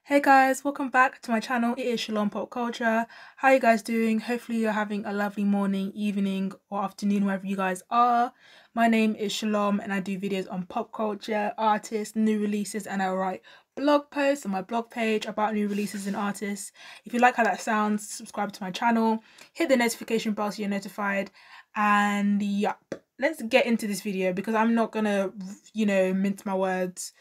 Hey guys, welcome back to my channel. It is Shalompopculture. How are you guys doing? Hopefully you're having a lovely morning, evening or afternoon wherever you guys are. My name is Shalom and I do videos on pop culture, artists, new releases, and I write blog posts on my blog page about new releases and artists. If you like how that sounds, subscribe to my channel, hit the notification bell so you're notified, and yup, let's get into this video because I'm not gonna, mince my words,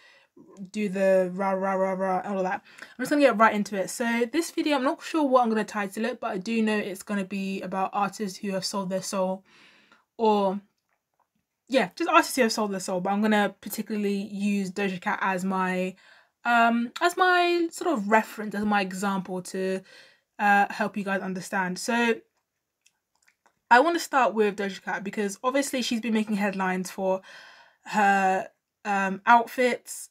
do the rah rah rah rah and all that. I'm just gonna get right into it. So this video, I'm not sure what I'm gonna title it, but I do know it's gonna be about artists who have sold their soul, or yeah, just artists who have sold their soul. But I'm gonna particularly use Doja Cat as my sort of reference, as my example to help you guys understand. So I want to start with Doja Cat because obviously she's been making headlines for her outfits,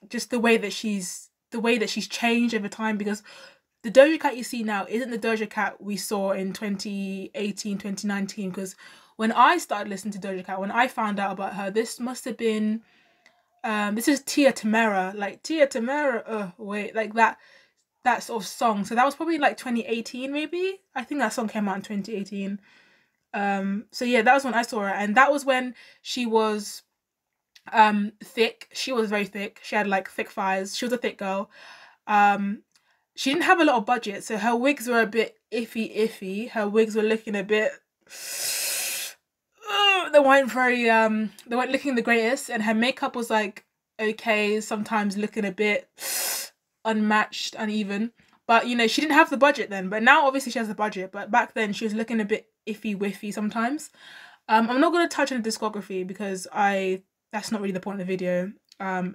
just the way that she's changed over time, because the Doja Cat you see now isn't the Doja Cat we saw in 2018, 2019. Because when I started listening to Doja Cat, when I found out about her, this must have been this is Tia Tamera, like Tia Tamera, like that sort of song. So that was probably like 2018, maybe. I think that song came out in 2018. So yeah, that was when I saw her, and that was when she was thick. She was very thick. She had like thick thighs. She was a thick girl. She didn't have a lot of budget, so her wigs were a bit iffy. Her wigs were looking a bit they weren't looking the greatest, and her makeup was like okay, sometimes looking a bit unmatched, uneven. But you know, she didn't have the budget then. But now obviously she has the budget, but back then she was looking a bit iffy sometimes. I'm not going to touch on the discography because that's not really the point of the video.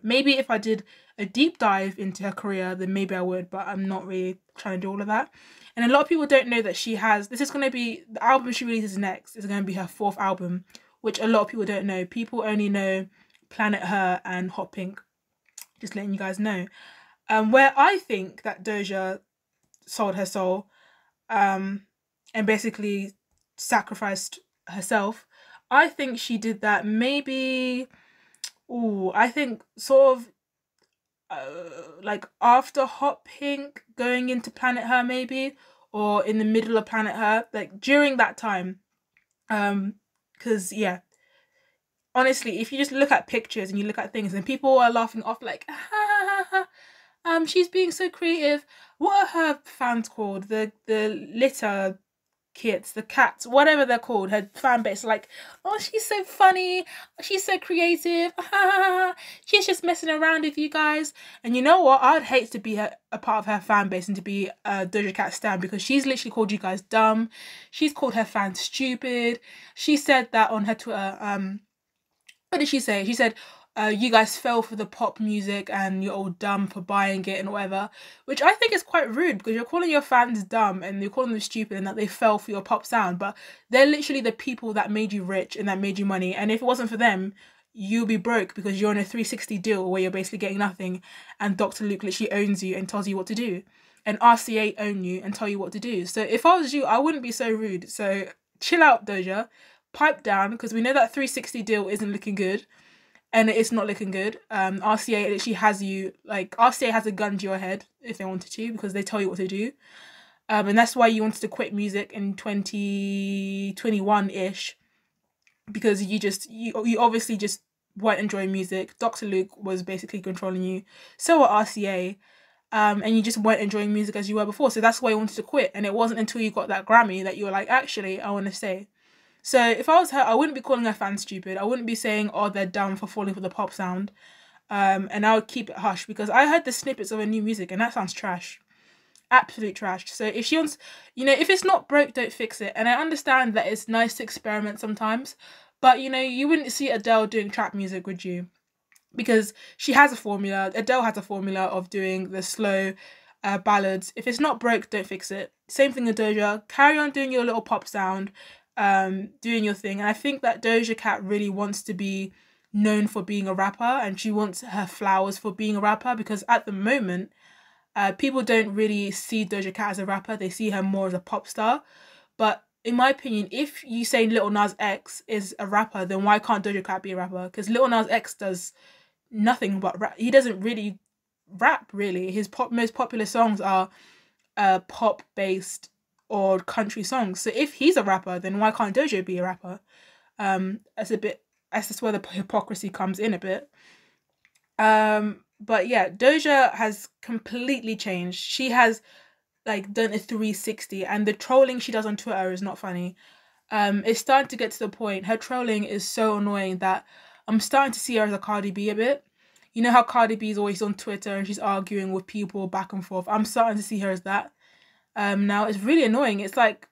Maybe if I did a deep dive into her career, then maybe I would, but I'm not really trying to do all of that. And a lot of people don't know that this is going to be, the album she releases next is going to be her 4th album, which a lot of people don't know. People only know Planet Her and Hot Pink. Just letting you guys know. Where I think that Doja sold her soul, and basically sacrificed herself, I think she did that maybe, I think sort of like after Hot Pink, going into Planet Her maybe, or in the middle of Planet Her, like during that time. Because yeah, honestly, if you just look at pictures and you look at things and people are laughing off like, ha, ha, ha, ha, she's being so creative. What are her fans called? The litter kids, the cats, whatever they're called, her fan base, like, oh, she's so funny, she's so creative, she's just messing around with you guys. And you know what, I'd hate to be a part of her fan base and to be a Doja Cat stan, because she's literally called you guys dumb, she's called her fans stupid. She said that on her Twitter. What did she say? She said, you guys fell for the pop music and you're all dumb for buying it and whatever, which I think is quite rude, because you're calling your fans dumb and you're calling them stupid and that they fell for your pop sound, but they're literally the people that made you rich and that made you money. And if it wasn't for them, you'll be broke because you're on a 360 deal where you're basically getting nothing, and Dr. Luke literally owns you and tells you what to do, and RCA own you and tell you what to do. So if I was you, I wouldn't be so rude. So chill out, Doja. Pipe down, because we know that 360 deal isn't looking good, and it's not looking good. RCA literally has you, like, RCA has a gun to your head if they wanted to, because they tell you what to do. And that's why you wanted to quit music in 2021-ish, because you obviously just weren't enjoying music. Dr. Luke was basically controlling you, so were RCA. And you just weren't enjoying music as you were before, so that's why you wanted to quit. And it wasn't until you got that Grammy that you were like, actually, I want to stay. So if I was her, I wouldn't be calling her fans stupid. I wouldn't be saying, oh, they're dumb for falling for the pop sound. And I would keep it hush, because I heard the snippets of her new music and that sounds trash. Absolute trash. So if she wants, if it's not broke, don't fix it. And I understand that it's nice to experiment sometimes, but you wouldn't see Adele doing trap music, would you? Because she has a formula. Adele has a formula of doing the slow ballads. If it's not broke, don't fix it. Same thing with Doja. Carry on doing your little pop sound. Doing your thing. And I think that Doja Cat really wants to be known for being a rapper, and she wants her flowers for being a rapper, because at the moment people don't really see Doja Cat as a rapper. They see her more as a pop star. But in my opinion, if you say Lil Nas X is a rapper, then why can't Doja Cat be a rapper? Because Lil Nas X does nothing but rap. He doesn't really rap, really. His most popular songs are pop based or country songs. So if he's a rapper, then why can't Doja be a rapper? That's a bit, that's where the hypocrisy comes in a bit. But yeah, Doja has completely changed. She has like done a 360, and the trolling she does on Twitter is not funny. It's starting to get to the point. Her trolling is so annoying that I'm starting to see her as a Cardi B a bit. You know how Cardi B is always on Twitter and she's arguing with people back and forth. I'm starting to see her as that. Now it's really annoying. It's like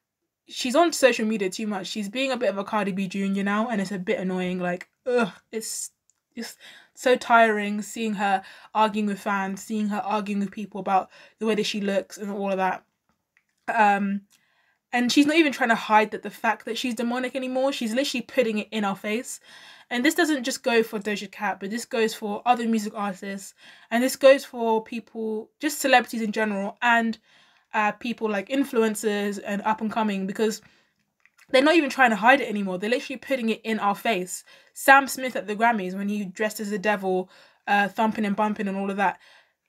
she's on social media too much. She's being a bit of a Cardi B Jr. now, and it's a bit annoying. Like, ugh, it's just so tiring seeing her arguing with fans, seeing her arguing with people about the way that she looks and all of that. And she's not even trying to hide the fact that she's demonic anymore. She's literally putting it in our face. And this doesn't just go for Doja Cat, but this goes for other music artists. And this goes for people, just celebrities in general, and people like influencers and up and coming, because they're not even trying to hide it anymore. They're literally putting it in our face. Sam Smith at the Grammys, when he dressed as the devil, thumping and bumping and all of that.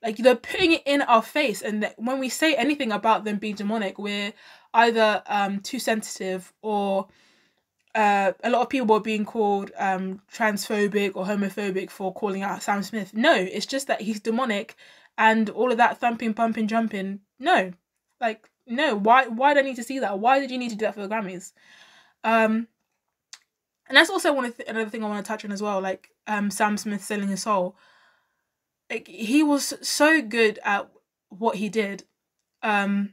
Like, they're putting it in our face. And when we say anything about them being demonic, we're either too sensitive, or a lot of people are being called transphobic or homophobic for calling out Sam Smith. No, it's just that he's demonic, and all of that thumping, pumping, jumping. No. Like, no. Why do I need to see that? Why did you need to do that for the Grammys? And that's also another thing I want to touch on as well. Like, Sam Smith selling his soul. Like, he was so good at what he did. You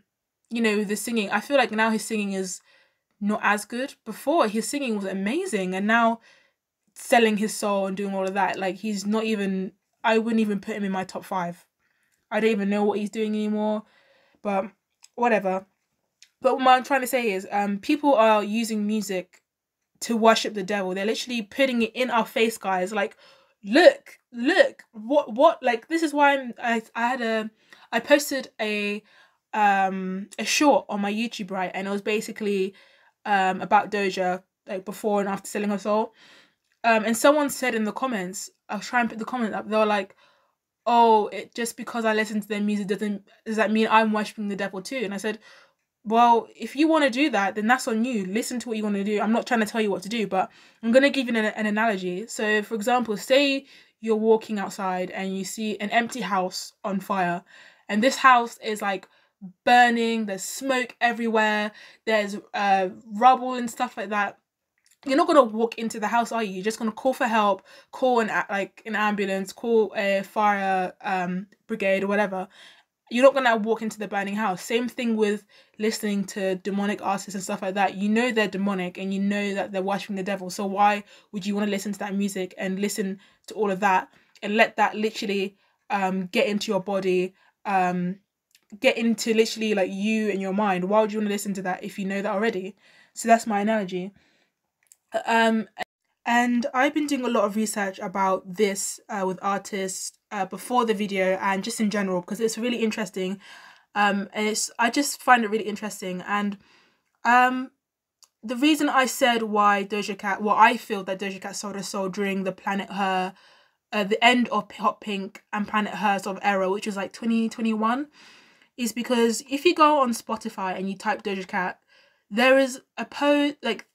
know, the singing. I feel like now his singing is not as good. Before, his singing was amazing, and now selling his soul and doing all of that, like, he's not even, I wouldn't even put him in my top 5. I don't even know what he's doing anymore, but whatever. But what I'm trying to say is, people are using music to worship the devil. They're literally putting it in our face, guys. Like, look, what, like, this is why I posted a short on my YouTube, right, and it was basically about Doja, like, before and after selling her soul. And someone said in the comments, I'll try and put the comment up, they were like, oh, just because I listen to their music does that mean I'm worshipping the devil too? And I said, well, if you want to do that, then that's on you. Listen to what you want to do. I'm not trying to tell you what to do, but I'm going to give you an analogy. So, for example, say you're walking outside and you see an empty house on fire, and this house is like burning, there's smoke everywhere, there's rubble and stuff like that. You're not going to walk into the house, are you? You're just going to call for help, call an ambulance, call a fire brigade or whatever. You're not going to walk into the burning house. Same thing with listening to demonic artists and stuff like that. You know they're demonic and you know that they're worshiping the devil. So why would you want to listen to that music and listen to all of that and let that literally get into your body, get into literally like you and your mind? Why would you want to listen to that if you know that already? So that's my analogy. And I've been doing a lot of research about this with artists before the video and just in general, because it's really interesting. And I just find it really interesting. And the reason I said why Doja Cat, I feel that Doja Cat sold her soul during the Planet Her, the end of Hot Pink and Planet Her sort of era, which was like 2021, is because if you go on Spotify and you type Doja Cat, there is a post, like,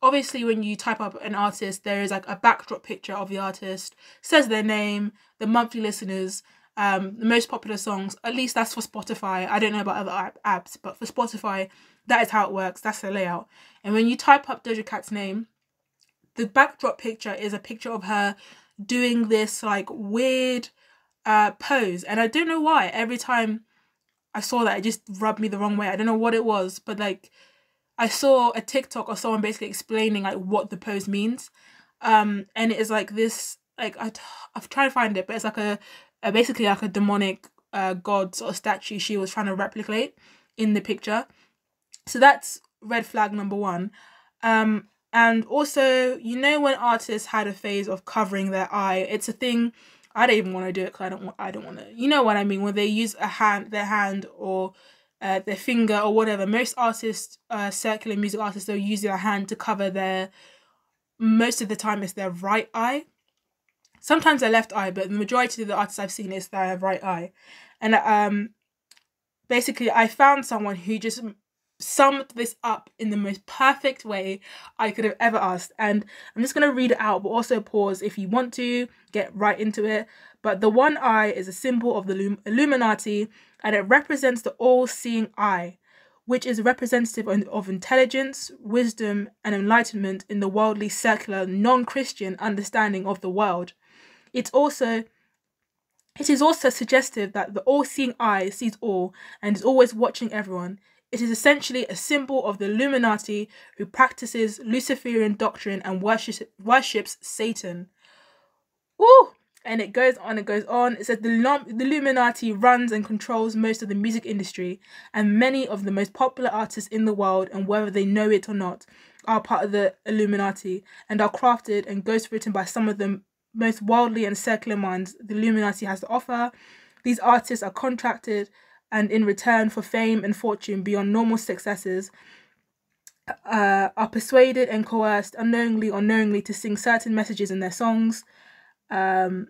obviously when you type up an artist, there is like a backdrop picture of the artist, says their name, the monthly listeners, the most popular songs. At least that's for Spotify. I don't know about other apps, but for Spotify, that is how it works. That's the layout. And when you type up Doja Cat's name, the backdrop picture is a picture of her doing this like weird pose. And I don't know why. Every time I saw that, it just rubbed me the wrong way. I don't know what it was, but like, I saw a TikTok of someone basically explaining like what the pose means, and it is like this, like I've tried to find it, but it's like a basically like a demonic god sort of statue she was trying to replicate in the picture. So that's red flag number 1. And also, you know, when artists had a phase of covering their eye, it's a thing. I don't even want to do it because I don't want to. You know what I mean? When they use their hand or their finger or whatever. Most artists, secular music artists, they'll use their hand to cover most of the time it's their right eye. sometimes their left eye, but the majority of the artists I've seen is their right eye. And basically I found someone who just summed this up in the most perfect way I could have ever asked. And I'm just going to read it out, but also pause if you want to get right into it. But the one eye is a symbol of the Illuminati, and it represents the all-seeing eye, which is representative of intelligence, wisdom, and enlightenment in the worldly, secular, non-Christian understanding of the world. It is also suggestive that the all-seeing eye sees all and is always watching everyone. It is essentially a symbol of the Illuminati, who practices Luciferian doctrine and worships Satan. Ooh! And it goes on, it goes on. It says the Illuminati runs and controls most of the music industry, and many of the most popular artists in the world, and whether they know it or not, are part of the Illuminati and are crafted and ghostwritten by some of the most worldly and secular minds the Illuminati has to offer. These artists are contracted, and in return for fame and fortune beyond normal successes, are persuaded and coerced unknowingly or knowingly to sing certain messages in their songs, as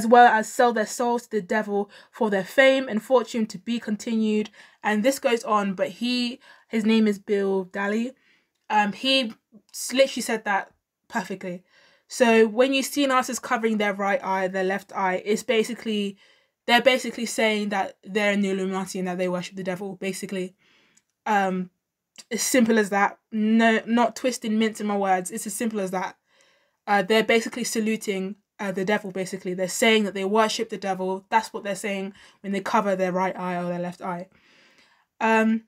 well as sell their souls to the devil for their fame and fortune to be continued. And this goes on, but his name is Bill Daly. He literally said that perfectly. So when you see an artist covering their right eye, their left eye, they're basically saying that they're in the Illuminati and that they worship the devil, basically. As simple as that. No, not twisting, mincing my words. It's as simple as that. They're basically saluting the devil, basically. They're saying that they worship the devil. That's what they're saying when they cover their right eye or their left eye. And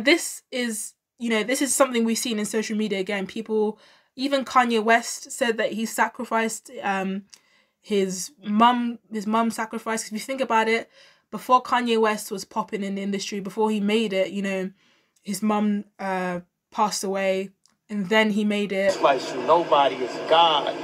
this is, this is something we've seen in social media. Again, people, even Kanye West said that he sacrificed his mum sacrificed. If you think about it, before Kanye West was popping in the industry, before he made it, his mum passed away, and then he made it. Nobody is God.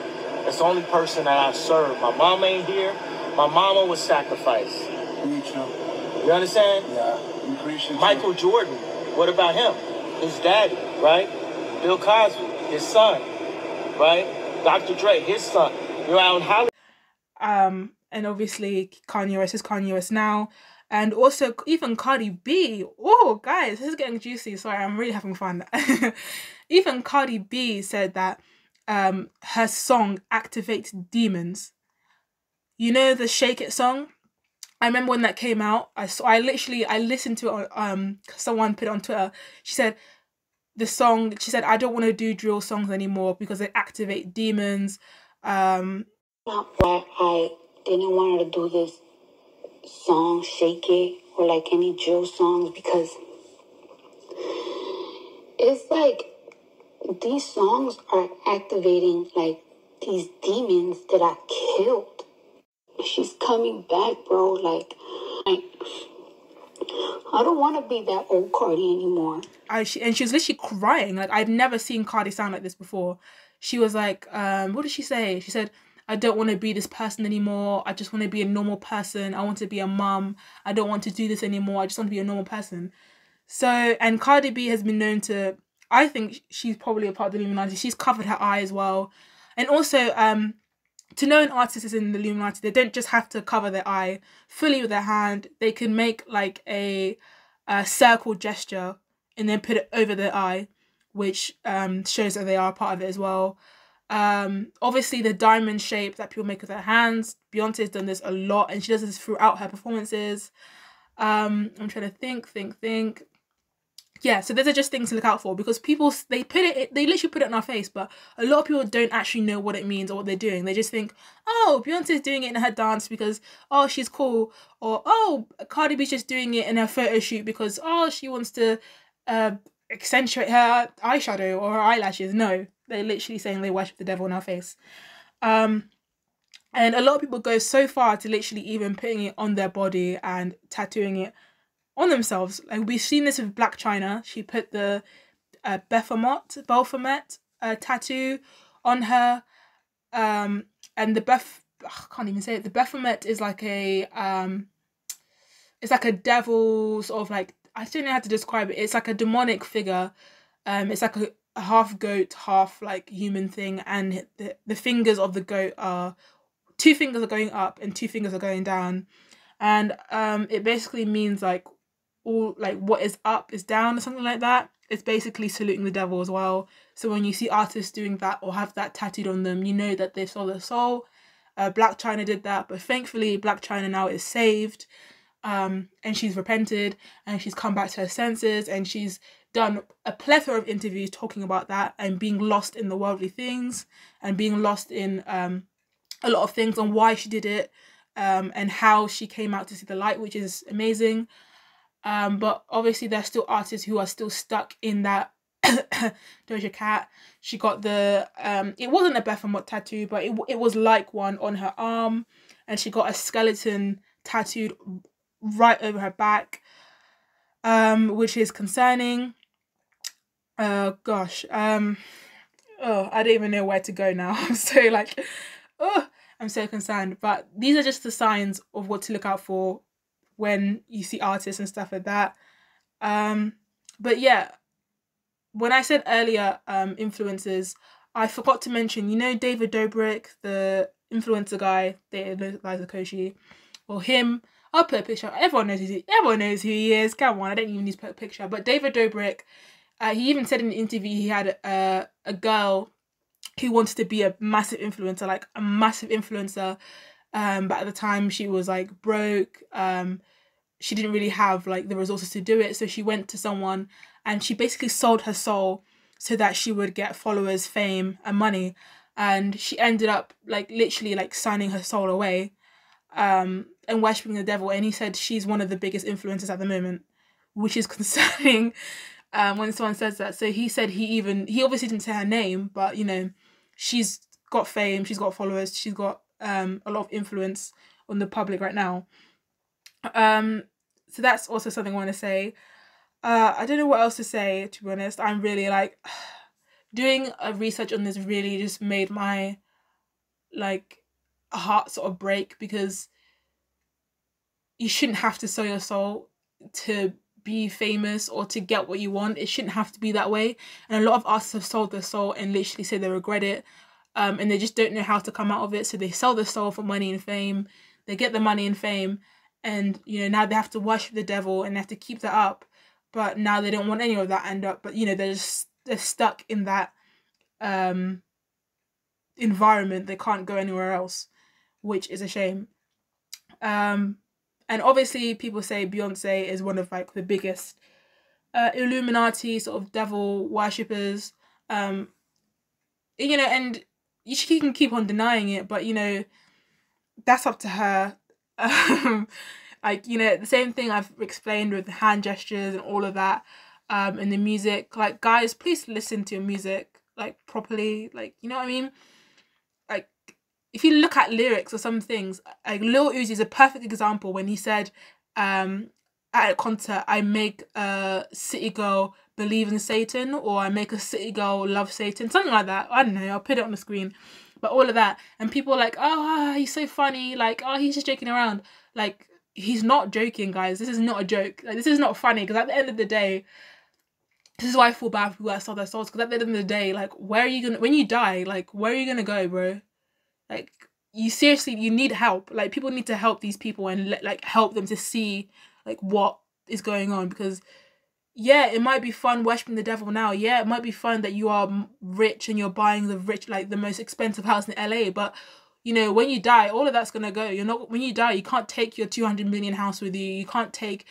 That's the only person that I serve. My mom ain't here. My mama was sacrificed. You understand? Yeah, we appreciate Michael you. Jordan, what about him? His daddy, right? Bill Cosby, his son, right? Dr. Dre, his son. You're out in Hollywood. And obviously Kanye West is Kanye West now. And also even Cardi B. Oh, guys, this is getting juicy. Sorry, I'm really having fun. Even Cardi B said that her song activates demons. You know the Shake It song? I remember when that came out. I listened to it on someone put it on Twitter. She said I don't want to do drill songs anymore because they activate demons. Not why I didn't want her to do this song, Shake It, or like any drill songs, because it's like these songs are activating like these demons that I killed. She's coming back, bro. Like I don't want to be that old Cardi anymore. She was literally crying. Like, I'd never seen Cardi sound like this before. She was like, what did she say? She said, I don't want to be this person anymore. I just want to be a normal person. I want to be a mum. I don't want to do this anymore. I just want to be a normal person. So, and Cardi B has been known to, I think she's probably a part of the Illuminati. She's covered her eye as well. And also, to know an artist is in the Illuminati, they don't just have to cover their eye fully with their hand. They can make like a circle gesture and then put it over their eye, which shows that they are part of it as well. Obviously the diamond shape that people make with their hands, Beyonce's done this a lot, and she does this throughout her performances. I'm trying to think. Yeah, so those are just things to look out for, because people, they literally put it on our face, but a lot of people don't actually know what it means or what they're doing. They just think, oh, Beyonce's doing it in her dance because, oh, she's cool, or, oh, Cardi B's just doing it in her photo shoot because, oh, she wants to accentuate her eyeshadow or her eyelashes. No, they're literally saying they worship the devil in our face. And a lot of people go so far to literally even putting it on their body and tattooing it on themselves. Like, we've seen this with Black China. She put the Baphomet tattoo on her, and the I can't even say it. The Baphomet is like a it's like a devil, sort of like, I don't know how to describe it. It's like a demonic figure. It's like a half goat, half like human thing, and the fingers of the goat are, 2 fingers are going up and 2 fingers are going down, and it basically means like all like what is up is down or something like that. It's basically saluting the devil as well. So when you see artists doing that or have that tattooed on them, you know that they've sold their soul. Black China did that, but thankfully Black China now is saved, and she's repented and she's come back to her senses, and she's done a plethora of interviews talking about that and being lost in the worldly things and being lost in a lot of things on why she did it, and how she came out to see the light, which is amazing. But obviously there's still artists who are still stuck in that. Doja Cat, she got the it wasn't a Beth and What tattoo, but it was like one on her arm, and she got a skeleton tattooed right over her back, which is concerning. Gosh, oh, I don't even know where to go now. I'm so like, oh, I'm so concerned. But these are just the signs of what to look out for when you see artists and stuff like that. But yeah, when I said earlier influencers, I forgot to mention, you know, David Dobrik, the influencer guy, the Liza Koshy, or him. I'll put a picture. Everyone knows who he is. Come on, I don't even need to put a picture. But David Dobrik, he even said in an interview he had a girl who wanted to be a massive influencer, like a massive influencer. But at the time she was like broke. She didn't really have like the resources to do it. So she went to someone and she basically sold her soul so that she would get followers, fame and money. And she ended up like literally like signing her soul away, and worshipping the devil. And he said she's one of the biggest influencers at the moment, which is concerning when someone says that. So he said he obviously didn't say her name, but you know, she's got fame, she's got followers, she's got a lot of influence on the public right now. So that's also something I want to say. I don't know what else to say, to be honest. I'm really like, doing a research on this really just made my like heart sort of break, because you shouldn't have to sell your soul to be famous or to get what you want. It shouldn't have to be that way. And a lot of artists have sold their soul and literally say they regret it, and they just don't know how to come out of it. So they sell their soul for money and fame. They get the money and fame, and you know, now they have to worship the devil and they have to keep that up. But now they don't want any of that end up. But you know, they're stuck in that environment. They can't go anywhere else, which is a shame. And obviously people say Beyonce is one of like the biggest Illuminati sort of devil worshippers. You know, and she can keep on denying it, but you know, that's up to her. Like, you know, the same thing I've explained with the hand gestures and all of that, and the music. Like, guys, please listen to your music like properly. Like, you know what I mean? Like, if you look at lyrics or some things, like Lil Uzi is a perfect example when he said, at a concert, I make a city girl believe in Satan, or I make a city girl love Satan, something like that. I don't know, I'll put it on the screen. But all of that, and people are like, oh, he's so funny, like, oh, he's just joking around. Like, he's not joking, guys. This is not a joke. Like, this is not funny, because at the end of the day, this is why I feel bad for people that sell their souls, because at the end of the day, like, where are you gonna, when you die, like, where are you gonna go, bro? Like, you seriously, you need help. Like, people need to help these people and like help them to see like what is going on. Because yeah, it might be fun worshipping the devil now. Yeah, it might be fun that you are rich and you're buying the most expensive house in LA. But you know, when you die, all of that's gonna go. When you die, you can't take your 200 million house with you. You can't take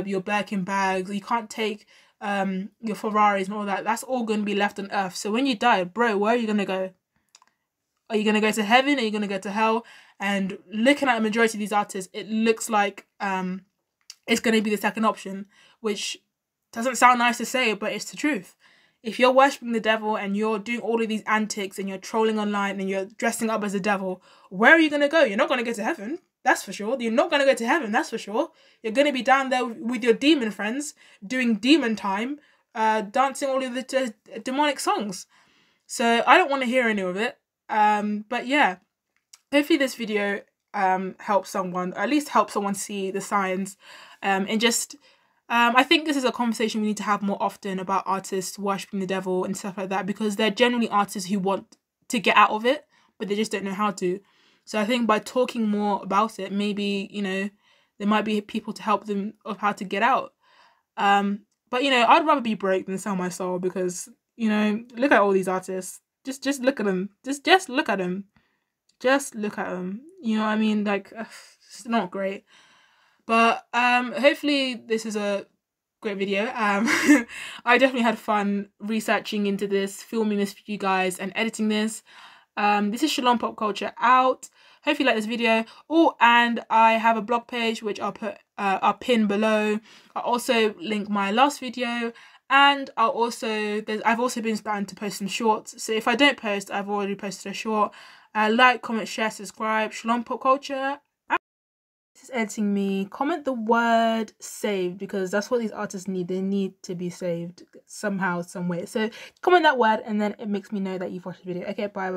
your Birkin bags. You can't take your Ferraris and all that. That's all gonna be left on earth. So when you die, bro, where are you gonna go? Are you gonna go to heaven? Are you gonna go to hell? And looking at a majority of these artists, it looks like it's gonna be the second option, which doesn't sound nice to say, but it's the truth. If you're worshipping the devil and you're doing all of these antics and you're trolling online and you're dressing up as a devil, where are you going to go? You're not going to go to heaven, that's for sure. You're not going to go to heaven, that's for sure. You're going to be down there with your demon friends, doing demon time, dancing all of the demonic songs. So I don't want to hear any of it. But yeah, hopefully this video helps someone, or at least help someone see the signs, and just I think this is a conversation we need to have more often about artists worshipping the devil and stuff like that, because they're generally artists who want to get out of it, but they just don't know how to. So I think by talking more about it, maybe, you know, there might be people to help them of how to get out. But, you know, I'd rather be broke than sell my soul, because, you know, look at all these artists. Just look at them. Just look at them. Just look at them. You know what I mean? Like, it's not great. But hopefully this is a great video. I definitely had fun researching into this, filming this for you guys, and editing this. This is Shalompopculture out. Hope you like this video. Oh, and I have a blog page which I'll pin below. I'll also link my last video, and I've also been starting to post some shorts. So if I don't post, I've already posted a short. Like, comment, share, subscribe. Shalompopculture. This is editing me. Comment the word saved, because that's what these artists need. They need to be saved somehow, some way. So comment that word, and then it makes me know that you've watched the video. Okay, bye.